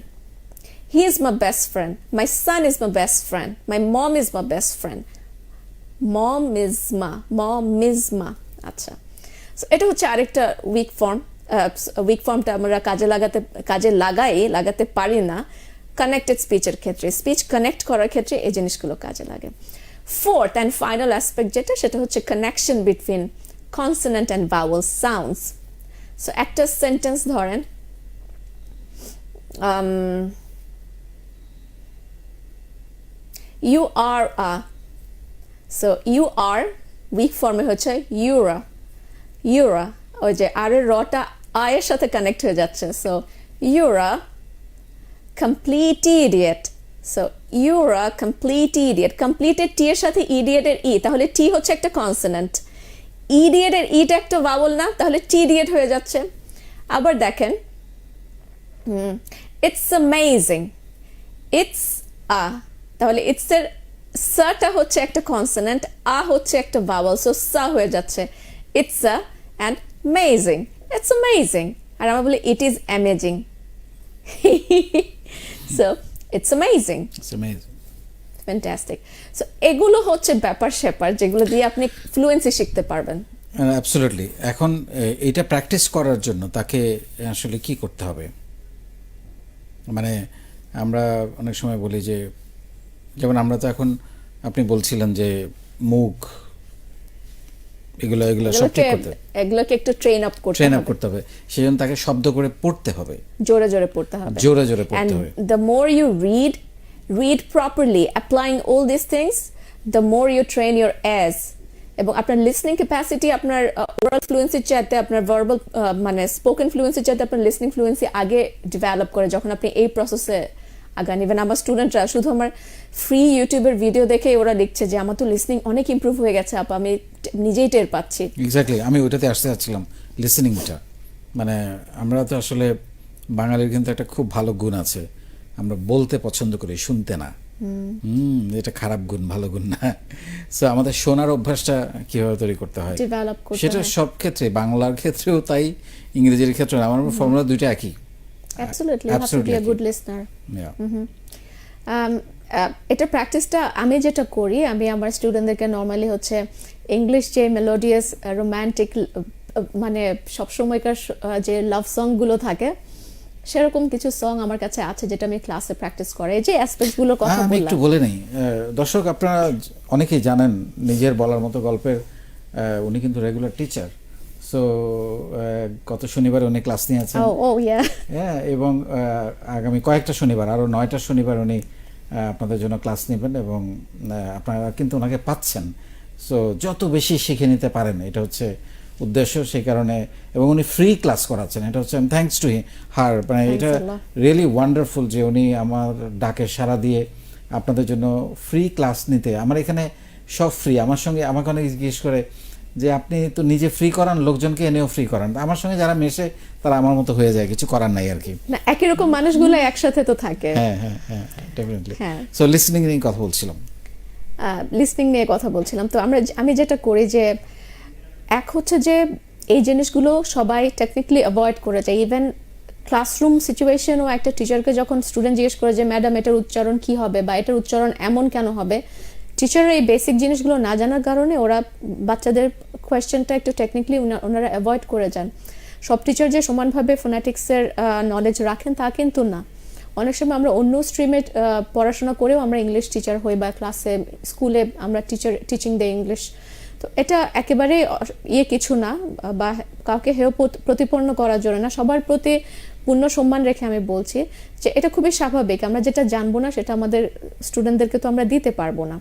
he is my best friend, my son is my best friend, my mom is my best friend, mom is ma. আচ্ছা, so এটা হচ্ছে আরেকটা week form. Week ফর্মটা আমরা কাজে লাগাতে পারি না কানেক্টেড স্পিচের ক্ষেত্রে, স্পিচ কানেক্ট করার ক্ষেত্রে এই জিনিসগুলো কাজে লাগে। ফোর্থ অ্যান্ড ফাইনাল অ্যাসপেক্ট যেটা, সেটা হচ্ছে connection between consonant and vowel sounds. So একটা সেন্টেন্স ধরেন, you are a, so you are weak ফর্মে হচ্ছে ইউরা, ইউরা, ওই যে আর এর রটা আয়ের সাথে কানেক্ট হয়ে যাচ্ছে। So you're a complete idiot. So you're a complete idiot. Completed টি এর সাথে idiot এর ই, তাহলে টি হচ্ছে একটা কনসোনেন্ট, idiot এর ইটা একটা ভাওয়েল না, তাহলে টি idiot হয়ে যাচ্ছে। আবার দেখেন, it's amazing, it's a, তাহলে it's এর সাটা হচ্ছে একটা কনসোনেন্ট, আ হচ্ছে একটা ভাওয়েল, সো সা হয়ে যাচ্ছে। it's a and amazing, it's amazing। আর আমরা বলি it is amazing। So it's amazing, fantastic। So এগুলো হচ্ছে ব্যাপার স্যাপার যেগুলো দিয়ে আপনি ফ্লুয়েন্সি শিখতে পারবেন। অ্যাবসলিউটলি। এখন এটা প্র্যাকটিস করার জন্য তাকে আসলে কি করতে হবে? মানে আমরা অনেক সময় বলি যে, যেমন আমরা তো এখন আপনি বলছিলেন যে মুখ এগুলো সব ঠিক করতে হবে, এগুলোকে একটু ট্রেন আপ করতে হবে, সেজন্য তাকে শব্দ করে পড়তে হবে, জোরে জোরে পড়তে হবে, পড়তে হবে। And the more you read properly, applying all these things, the more you train your as. এবং আপনার লিসনিং ক্যাপাসিটি আপনার ওরাল ফ্লুয়েন্সির চাইতে আপনার ভার্বাল মানে স্পোকেন ফ্লুয়েন্সির চাইতে আপনার লিসনিং ফ্লুয়েন্সি আগে ডেভেলপ করে যখন আপনি এই প্রসেসে আগান। ইভেন আমার স্টুডেন্টরা শুধু আমার ফ্রি ইউটিউবের ভিডিও দেখে ওরা লিখছে যে আমার তো লিসনিং অনেক ইমপ্রুভ হয়ে গেছে আপা, আমি নিজেই টের পাচ্ছি। এক্স্যাক্টলি, আমি ওইটাতে আসতে যাচ্ছিলাম, লিসনিংটা। মানে আমরা তো আসলে বাঙালির কিন্তু একটা খুব ভালো গুণ আছে, আমরা বলতে পছন্দ করি, শুনতে না। এটা খারাপ গুণ, ভালো গুণ না। সো আমাদের শোনার অভ্যাসটা কিভাবে তৈরি করতে হয় সেটা সব ক্ষেত্রে, বাংলার ক্ষেত্রেও তাই, ইংরেজির ক্ষেত্রেও। আমার ফর্মুলা দুইটা একই। Absolutely, you have to be a good listener. এটা প্র্যাকটিসটা আমি যেটা করি, আমি আমার স্টুডেন্টদেরকে নর্মালি হচ্ছে ইংলিশ যে মেলোডিয়াস রোম্যান্টিক মানে সবসময়কার যে লাভ সংগুলো থাকে সেরকম কিছু সং আমার কাছে আছে যেটা আমি ক্লাসে প্র্যাকটিস করে, যে অ্যাসপেক্টগুলোর কথা বললাম। আমি একটু বলে নেই, দর্শক আপনারা অনেকেই জানেন নিজের বলার মতো গল্পের উনি কিন্তু রেগুলার টিচার। সো গত শনিবার উনি ক্লাস নিয়ে আছেন, এবং আগামী কয়েকটা শনিবার, আরও 9টা শনিবার উনি আপনাদের জন্য ক্লাস নেবেন, এবং আপনারা কিন্তু ওনাকে পাচ্ছেন। সো যত বেশি শিখে নিতে পারেন এটা হচ্ছে উদ্দেশ্য, সেই কারণে। এবং উনি ফ্রি ক্লাস করাচ্ছেন, এটা হচ্ছে থ্যাঙ্কস টু হার। মানে এটা রিয়েলি ওয়ান্ডারফুল যে উনি আমার ডাকে সাড়া দিয়ে আপনাদের জন্য ফ্রি ক্লাস নিতে। আমার এখানে সব ফ্রি, আমার সঙ্গে আমাকে অনেক জিজ্ঞেস করে যে আপনি তো নিজে ফ্রি করান, লোকজনকে এনেও ফ্রি করান। আমার সঙ্গে যারা মেশে তারা আমার মতো হয়ে যায়, কিছু করার নাই আর কি। না, একই রকম মানুষগুলো একসাথে তো থাকে। হ্যাঁ, ডেফিনেটলি। সো লিসনিং নিয়ে কথা বলছিলাম। তো আমি যেটা করি যে এক হচ্ছে যে এই জিনিসগুলো সবাই টেকনিক্যালি অ্যাভয়েড করে যায়। ইভেন ক্লাসরুম সিচুয়েশনও একটা টিচারকে যখন স্টুডেন্ট জিজ্ঞেস করে যে ম্যাডাম এটার উচ্চারণ কি হবে বা এটার উচ্চারণ এমন কেন হবে, টিচাররা এই বেসিক জিনিসগুলো না জানার কারণে ওরা বাচ্চাদের কোয়েশ্চেনটা একটু টেকনিক্যালি ওনারা অ্যাভয়েড করে যান। সব টিচার যে সমানভাবে ফোনেটিক্সের নলেজ রাখেন তা কিন্তু না। অনেক সময় আমরা অন্য স্ট্রিমে পড়াশোনা করেও আমরা ইংলিশ টিচার হই, বা ক্লাসে স্কুলে আমরা টিচিং দেই ইংলিশ। তো এটা একেবারে কিছু না, বা কাউকে হেয় প্রতিপন্ন করার জন্য না, সবার প্রতি পূর্ণ সম্মান রেখে আমি বলছি যে এটা খুবই স্বাভাবিক। আমরা যেটা জানবো না সেটা আমাদের স্টুডেন্টদেরকে তো আমরা দিতে পারবো না।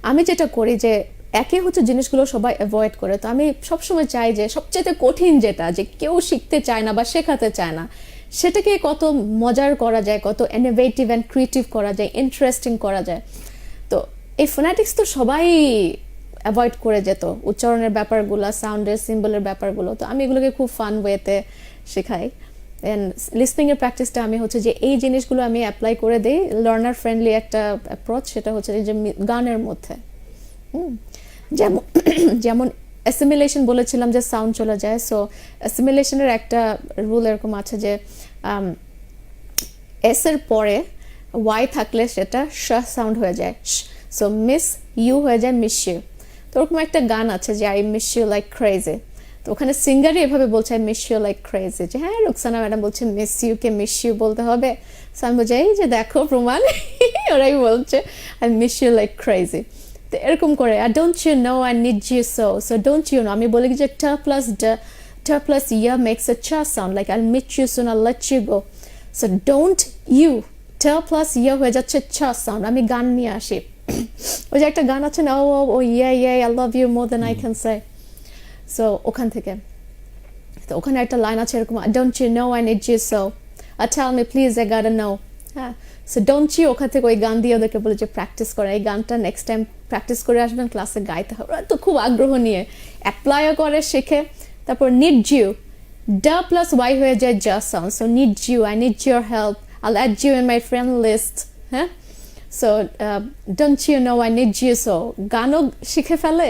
আমি যেটা করি যে একে হচ্ছে জিনিসগুলো সবাই অ্যাভয়েড করে। তো আমি সবসময় চাই যে সবচেয়ে কঠিন যেটা, যে কেউ শিখতে চায় না বা শেখাতে চায় না, সেটাকে কত মজার করা যায়, কত ইনোভেটিভ অ্যান্ড ক্রিয়েটিভ করা যায়, ইন্টারেস্টিং করা যায়। তো এই ফোনেটিক্স তো সবাই অ্যাভয়েড করে যেত, উচ্চারণের ব্যাপারগুলো, সাউন্ডের সিম্বলের ব্যাপারগুলো। তো আমি এগুলোকে খুব ফান ওয়েতে শেখাই। অ্যান্ড লিসনিংয়ের প্র্যাকটিসটা আমি হচ্ছে যে এই জিনিসগুলো আমি অ্যাপ্লাই করে দিই। লার্নার ফ্রেন্ডলি একটা অ্যাপ্রোচ, সেটা হচ্ছে যে গানের মধ্যে যেমন অ্যাসিমিলেশন বলেছিলাম যে সাউন্ড চলে যায়। সো অ্যাসিমিলেশনের একটা রুল এরকম আছে যে এস এর পরে ওয়াই থাকলে সেটা শ সাউন্ড হয়ে যায়। সো মিস ইউ হয়ে যায় মিস ইউ। তো ওরকম একটা গান আছে যে I miss you like crazy. তো ওখানে সিঙ্গারই এভাবে বলছে I miss you like crazy, যে হ্যাঁ রুকসানা ম্যাডাম বলছে মিস ইউ কে মিস ইউ বলতে হবে। সো আমি বলছি এই যে দেখো প্রমাণ, ওরাই বলছে I miss you like crazy. তো এরকম করে আর don't you know I need you so don't you know আমি বলি যে ট প্লাস ইয়া মেক্স এ চ sound, like I meet you soon I let you go. So don't you ট প্লাস ইয়া হয়ে যাচ্ছে চ সাউন্ড। আমি গান নিয়ে আসি, ওই যে একটা গান আছে না, oh yeah I love you more than I can say. So ওখান থেকে, তো ওখানে একটা লাইন আছে এরকম, don't you know I need you so tell me please I got no. হ্যাঁ, সো ডোন্ট ইউ ওখান থেকে ওই গান দিয়ে ওদেরকে বলে যে প্র্যাকটিস করে, এই গানটা নেক্সট টাইম প্র্যাকটিস করে আসবেন, ক্লাসে গাইতে হবে। ওরা তো খুব আগ্রহ নিয়ে অ্যাপ্লাইও করে, শেখে। তারপর নিড ইউ, ড প্লাস ওয়াই হয়ে যায় জ sound. So need you, I need your help, I'll add you in my friend list. হ্যাঁ, so don't you know I need you so গানও শিখে ফেলে,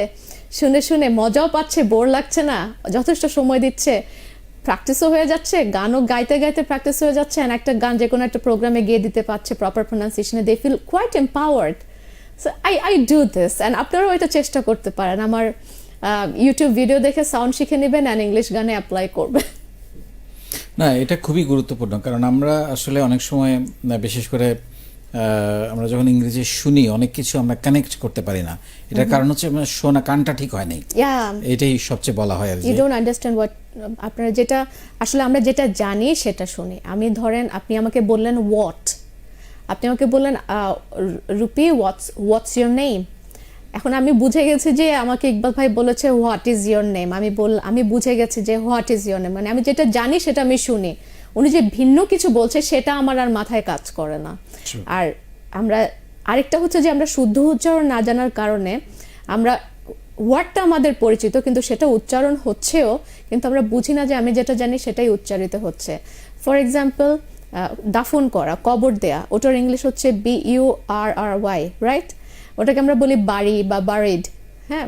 শুনে শুনে মজাও পাচ্ছে, বোর লাগছে না, যথেষ্ট সময় দিচ্ছে, প্র্যাকটিসও হয়ে যাচ্ছে, গানও গাইতে গাইতে প্র্যাকটিস হয়ে যাচ্ছে। অ্যান্ড একটা গান যে কোনো একটা প্রোগ্রামে গিয়ে দিতে পারছে প্রপার প্রোনাউন্সিয়েশনে, they feel quite empowered. So I do this, and আপনারাও এটা চেষ্টা করতে পারেন। আমার ইউটিউব ভিডিও দেখে সাউন্ড শিখে নেবেন অ্যান্ড ইংলিশ গানে অ্যাপ্লাই করবেন। না, এটা খুবই গুরুত্বপূর্ণ, কারণ আমরা আসলে অনেক সময় বিশেষ করে আমরা যখন ইংরেজি শুনি অনেক কিছু আমরা কানেক্ট করতে পারি না। এটার কারণ হচ্ছে আমরা শোনা কানটা ঠিক হয় নাই, এটাই সবচেয়ে বলা হয় আর ইউ ডোন্ট আন্ডারস্ট্যান্ড হোয়াট, আপনারা যেটা আসলে আমরা যেটা জানি সেটা শুনি। আমি ধরেন আপনি আমাকে বললেন হোয়াট, আপনি আমাকে বললেন রুপি হোয়াটস ইয়োর নেম। এখন আমি বুঝে গেছি যে আমাকে ইকবাল ভাই বলেছে হোয়াট ইজ ইয়োর নেম, আমি বুঝে গেছি যে হোয়াট ইজ ইয়োর নেম, মানে আমি যেটা জানি সেটা আমি শুনি। উনি যে ভিন্ন কিছু বলছে সেটা আমার আর মাথায় কাজ করে না। আর আমরা আরেকটা হচ্ছে যে আমরা শুদ্ধ উচ্চারণ না জানার কারণে আমরা ওয়ার্ডটা আমাদের পরিচিত কিন্তু সেটা উচ্চারণ হচ্ছেও, কিন্তু আমরা বুঝি না যে আমি যেটা জানি সেটাই উচ্চারিত হচ্ছে। ফর এক্সাম্পল দাফন করা, কবর দেয়া, ওটার ইংলিশ হচ্ছে BURRY, রাইট? ওটাকে আমরা বলি বাড়ি বা বারিড। হ্যাঁ,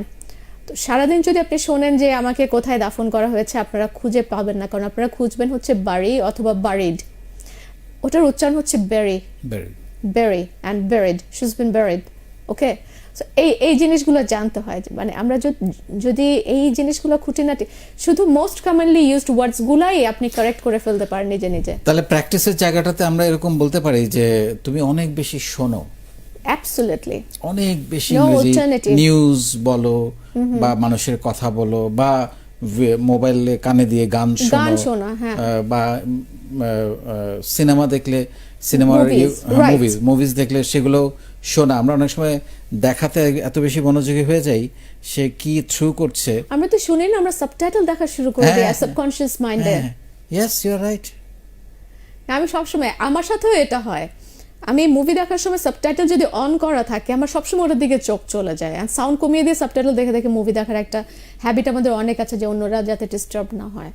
তো সারাদিন যদি আপনি শোনেন যে আমাকে কোথায় দাফন করা হয়েছে, আপনারা খুঁজে পাবেন না, কারণ আপনারা খুঁজবেন হচ্ছে বাড়ি অথবা বারিড। ওটার উচ্চারণ হচ্ছে berry, berry and buried, she is been buried. Okay, so এই জিনিসগুলো জানতে হয়, মানে আমরা যদি এই জিনিসগুলো খুঁটিনাটি শুধু মোস্ট কমনলি ইউজড ওয়ার্ডসগুলাই আপনি কারেক্ট করে ফেলতে পারেন নিজে নিজে। তাহলে প্র্যাকটিসের জায়গাটাতে আমরা এরকম বলতে পারি যে তুমি অনেক বেশি শোনো, অ্যাবসলিউটলি অনেক বেশি ইংরেজি নিউজ বলো বা মানুষের কথা বলো বা মোবাইলে কানে দিয়ে গান শোনো, বা সিনেমা দেখলে সিনেমার মুভিজ দেখলে সেগুলো শোনা। আমরা অনেক সময় দেখাতে এত বেশি মনোযোগী হয়ে যাই সে কি থ্রু করছে, আমরা তো শুনি না, আমরা সাবটাইটেল দেখা শুরু করে দিই সাবকনশিয়াস মাইন্ডে। Yes, you are right. আমি সবসময়, আমার সাথেও এটা হয়, আমি মুভি দেখার সময় সাবটাইটেল যদি অন করা থাকে আমার সবসময় ওটার দিকে চোখ চলে যায়, আর সাউন্ড কমিয়ে দিয়ে সাবটাইটেল দেখে দেখে মুভি দেখার একটা হ্যাবিট আমাদের অনেক আছে, যে অন্যরা যাতে ডিস্টার্ব না হয়।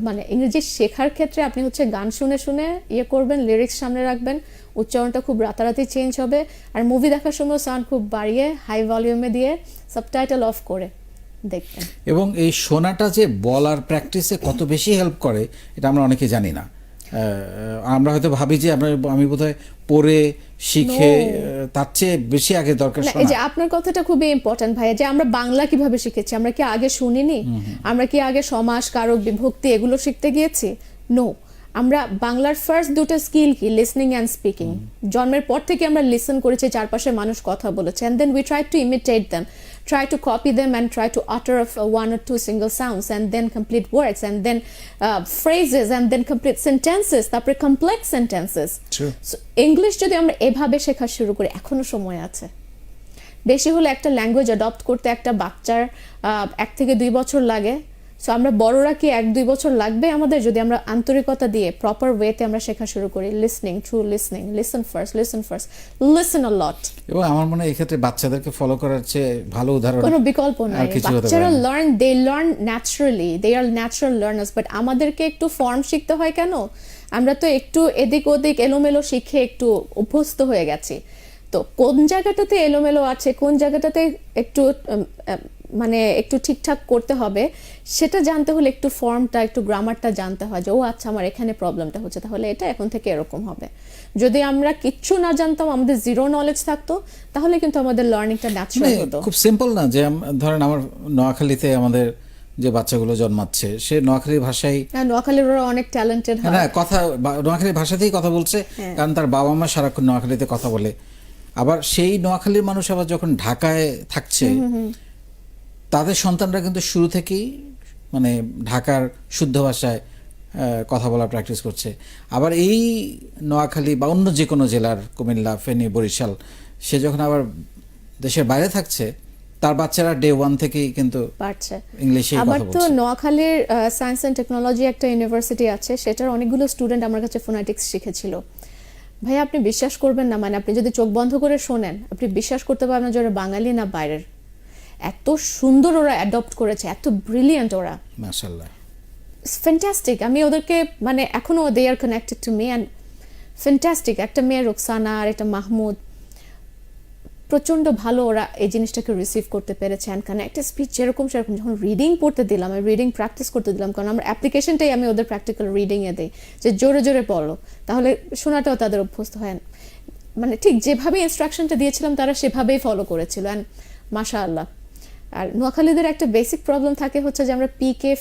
মানে ইংরেজি শেখার ক্ষেত্রে আপনি হচ্ছে গান শুনে শুনে ইয়ে করবেন, লিরিক্স সামনে রাখবেন, উচ্চারণটা খুব রাতারাতি চেঞ্জ হবে। আর মুভি দেখার সময় সাউন্ড খুব বাড়িয়ে হাই ভলিউমে দিয়ে সাবটাইটেল অফ করে দেখবেন। এবং এই শোনাটা যে বলার প্র্যাকটিসে কত বেশি হেল্প করে এটা আমরা অনেকে জানি না। আমরা হয়তো ভাবি যে আমি বোধহয় পড়ে শিখে, তার চেয়ে বেশি আগে দরকার শোনা। এই যে আপনার কথাটা খুবই ইম্পর্টেন্ট ভাইয়া, যে আমরা বাংলা কিভাবে শিখেছি, আমরা কি আগে শুনিনি? আমরা কি আগে সমাস, কারক, বিভক্তি এগুলো শিখতে গিয়েছি? নো, আমরা বাংলার ফার্স্ট দুটো স্কিল কি, লিসনিং অ্যান্ড স্পিকিং। জন্মের পর থেকে আমরা লিসন করেছি, চারপাশে মানুষ কথা বলেছে, and then we try to imitate them, try to copy them and try to utter one or two single sounds and then complete words and then phrases and then complete sentences, তারপরে complex sentences. So English যদি আমরা এভাবে শেখা শুরু করি, এখনো সময় আছে। বেশি হলে একটা ল্যাঙ্গুয়েজ অ্যাডপ্ট করতে একটা বাচ্চার 1 থেকে 2 বছর লাগে। সো আমরা বড়রা কি 1-2 বছর লাগবে আমাদের, যদি আমরা আন্তরিকতা দিয়ে প্রপার ওয়েতে আমরা শেখা শুরু করি। Listening, true listening, listen first, listen a lot. এবং আমার মনে হয় এই ক্ষেত্রে বাচ্চাদেরকে ফলো করার চেয়ে ভালো উদাহরণ কোনো বিকল্প নাই। বাচ্চারা they learn naturally, they are natural learners. But আমাদেরকে একটু ফর্ম শিখতে হয় কেন? আমরা তো একটু এদিক ওদিক এলোমেলো শিখে একটু অভ্যস্ত হয়ে গেছি। তো কোন জায়গাটাতে এলোমেলো আছে, কোন জায়গাটাতে একটু মানে একটু ঠিকঠাক করতে হবে, সেটা জানতে হলে একটু ফর্মটা, একটু গ্রামারটা জানতে হয়, যে ও আচ্ছা আমার এখানে প্রবলেমটা হচ্ছে, তাহলে এটা এখন থেকে এরকম হবে। যদি আমরা কিচ্ছু না জানতাম, আমাদের জিরো নলেজ থাকতো, তাহলে কিন্তু আমাদের লার্নিংটা ন্যাচারাল হতো। খুব সিম্পল না যে ধরেন আমার নোয়াখালীতে আমাদের যে বাচ্চাগুলো জন্মাচ্ছে, সে নোয়াখালী ভাষায়, নোয়াখালীর ওরা অনেক ট্যালেন্টেড, হ্যাঁ কথা নোয়াখালী ভাষাতেই কথা বলছে, কারণ তার বাবা মা সারাক্ষণ নোয়াখালীতে কথা বলে। আবার সেই নোয়াখালীর মানুষ আবার যখন ঢাকায় থাকছে, তাদের সন্তানরা কিন্তু শুরু থেকেই মানে ঢাকার শুদ্ধ ভাষায় কথা বলা প্র্যাকটিস করছে। আবার এই নোয়াখালী বা অন্য যে কোনো জেলার, কুমিল্লা, ফেনী, বরিশাল, সে যখন আবার দেশের বাইরে থাকছে, তার বাচ্চারা ডে 1 থেকেই কিন্তু পারছে ইংলিশে কথা বলছে। আবার তো নোয়াখালীর সায়েন্স অ্যান্ড টেকনোলজি একটা ইউনিভার্সিটি আছে, সেটার অনেকগুলো স্টুডেন্ট আমার কাছে ফোনেটিক্স শিখেছিল। ভাই আপনি বিশ্বাস করবেন না, মানে আপনি যদি চোখ বন্ধ করে শোনেন, আপনি বিশ্বাস করতে পারবেন না যে ওরা বাঙালি না বাইরের। এত সুন্দর ওরা অ্যাডপ্ট করেছে, এত ব্রিলিয়েন্ট ওরা, মাশাআল্লাহ, ফ্যান্টাস্টিক। আমি ওদেরকে মানে এখনো they are connected to me and fantastic. একটা মেয়ে রোকসানা আর একটা মাহমুদ, প্রচণ্ড ভালো ওরা এই জিনিসটাকে রিসিভ করতে পেরেছে অ্যান্ড কানেক্ট স্পিচ যেরকম সেরকম। যখন রিডিং পড়তে দিলাম, আমি রিডিং প্র্যাকটিস করতে দিলাম, কারণ আমার অ্যাপ্লিকেশনটাই আমি ওদের প্র্যাকটিক্যাল রিডিংয়ে দিই, যে জোরে জোরে পড়ো, তাহলে শোনাটাও তাদের অভ্যস্ত হয়। মানে ঠিক যেভাবে ইনস্ট্রাকশনটা দিয়েছিলাম তারা সেভাবেই ফলো করেছিল, অ্যান্ড মাশাআল্লাহ আর নোয়াখালীদের একটা বেসিক প্রবলেম থাকে হচ্ছে যে আমরা পি কে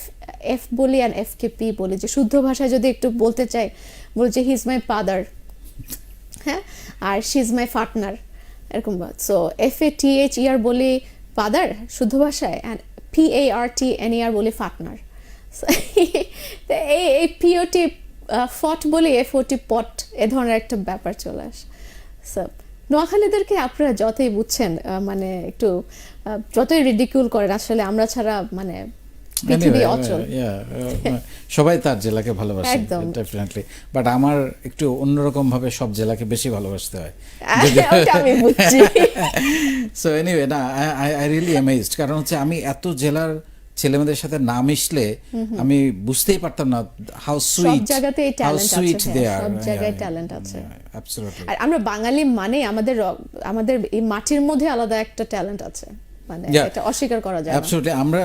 এফ বলি আর এফ কে পি বলি, যে শুদ্ধ ভাষায় যদি একটু বলতে চাই বলি যে হি ইজ মাই ফাদার, হ্যাঁ, আর শি ইজ মাই পার্টনার, এরকম। So F A T H E R বলি ফাদার শুদ্ধ ভাষায়, and P A R T N E R বলি পার্টনার। এই পিওটি ফট বলি এফ ও টি পট, এ ধরনের একটা ব্যাপার চলে আসে। সো নোয়াখালীদেরকে আপনারা যতই বুঝছেন মানে একটু যতই রিডিকিউল করেন, আসলে আমরা ছাড়া মানে পৃথিবী অচল। সবাই তার জেলাকে ভালোবাসে একদম। ডেফিনেটলি, বাট আমার একটু অন্যরকম ভাবে সব জেলাকে বেশি ভালোবাসতে হয়। ওটা আমি বুঝছি। সো এনিওয়ে, না, আই রিয়েলি অ্যামেজড, কারণ হচ্ছে আমি এত জেলার ছেলেমেয়েদের সাথে না মিশলে আমি বুঝতেই পারতাম না হাউ সুইট, সব জায়গাতে এই হাউ ট্যালেন্ট সুইট আছে, দে হ্যাঁ, আর। সব জায়গায় ট্যালেন্ট আছে। অ্যাবসলিউটলি। আর আমরা বাঙালি মানে আমাদের এই মাটির মধ্যে আলাদা একটা ট্যালেন্ট আছে, মানে এটা অস্বীকার করা যায় না। অ্যাবসলিউটলি। আমরা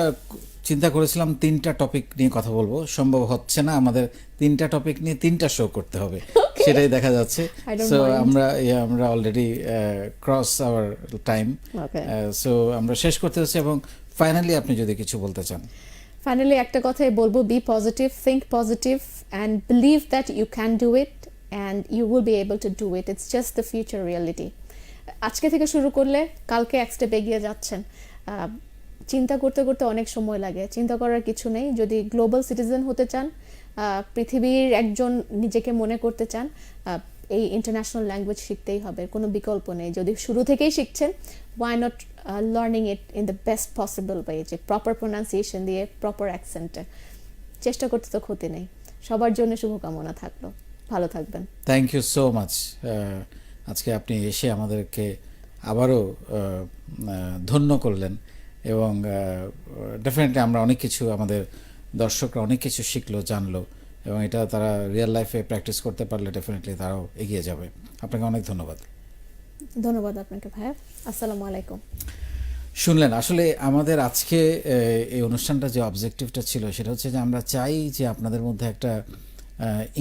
চিন্তা করেছিলাম 3টা টপিক নিয়ে কথা বলবো, সম্ভব হচ্ছে না, আমাদের 3টা টপিক নিয়ে 3টা শো করতে হবে, সেটাই দেখা যাচ্ছে। সো আমরা already cross our time, so আমরা শেষ করতে হচ্ছে। এবং ফাইনালি আপনি যদি কিছু বলতে চান। ফাইনালি একটা কথাই বলবো, be positive, think positive, and believe that you can do it and you will be able to do it. It's just the future reality. আজকে থেকে শুরু করলে কালকে এক স্টেপ এগিয়ে যাচ্ছেন। চিন্তা করতে করতে অনেক সময় লাগে, চিন্তা করার কিছু নেই। যদি গ্লোবাল সিটিজেন হতে চান, পৃথিবীর একজন নিজেকে মনে করতে চান, এই ইন্টারন্যাশনাল ল্যাঙ্গুয়েজ শিখতেই হবে, কোনো বিকল্প নেই। যদি শুরু থেকেই শিখছেন, why not learning it in the best possible way, যে প্রপার প্রোনাউন্সিয়েশন দিয়ে, প্রপার অ্যাকসেন্টে। চেষ্টা করতে তো ক্ষতি নেই। সবার জন্য শুভকামনা থাকলো, ভালো থাকবেন। Thank you so much. আজকে আপনি এসে আমাদেরকে আবারও ধন্য করলেন, এবং ডেফিনেটলি আমরা অনেক কিছু, আমাদের দর্শকরা অনেক কিছু শিখলো, জানলো, এবং এটা তারা রিয়েল লাইফে প্র্যাকটিস করতে পারলে ডেফিনেটলি তারাও এগিয়ে যাবে। আপনাকে অনেক ধন্যবাদ। ধন্যবাদ আপনাকে ভাইয়া। আসসালামু আলাইকুম। শুনলেন, আসলে আমাদের আজকে এই অনুষ্ঠানটা যে অবজেক্টিভটা ছিল সেটা হচ্ছে যে আমরা চাই যে আপনাদের মধ্যে একটা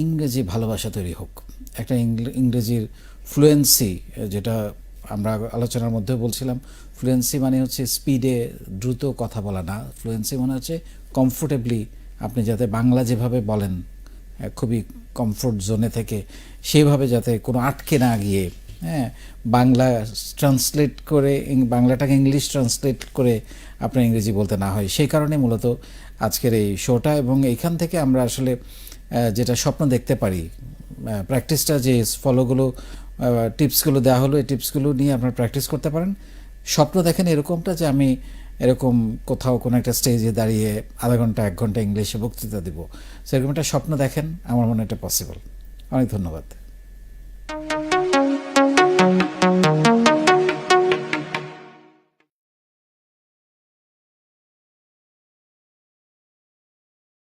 ইংরেজি ভালোবাসা তৈরি হোক, একটা ইংরেজির ফ্লুয়েন্সি, যেটা আমরা আলোচনার মধ্যে বলছিলাম। ফ্লুয়েন্সি মানে হচ্ছে স্পিডে দ্রুত কথা বলা না, ফ্লুয়েন্সি মানে হচ্ছে কমফোর্টেবলি আপনি যাতে বাংলা যেভাবে বলেন খুবই কমফোর্ট জোনে থেকে, সেভাবে যাতে কোনো আটকে না গিয়ে, হ্যাঁ, বাংলা ট্রান্সলেট করে, বাংলাটাকে ইংলিশ ট্রান্সলেট করে আপনার ইংরেজি বলতে না হয়। সেই কারণে মূলত আজকের এই শোটা, এবং এইখান থেকে আমরা আসলে যেটা স্বপ্ন দেখতে পারি, প্র্যাকটিসটা যে ফলোগুলো, টিপসগুলো দেওয়া হলো, এই টিপসগুলো নিয়ে আপনারা প্র্যাকটিস করতে পারেন। স্বপ্ন দেখেন এরকমটা যে আমি এরকম কোথাও কোনো একটা স্টেজে দাঁড়িয়ে আধা ঘন্টা 1 ঘন্টা ইংলিশে বক্তৃতা দিব, সেরকম একটা স্বপ্ন দেখেন। আমার মনে হয় এটা পসিবল। অনেক ধন্যবাদ।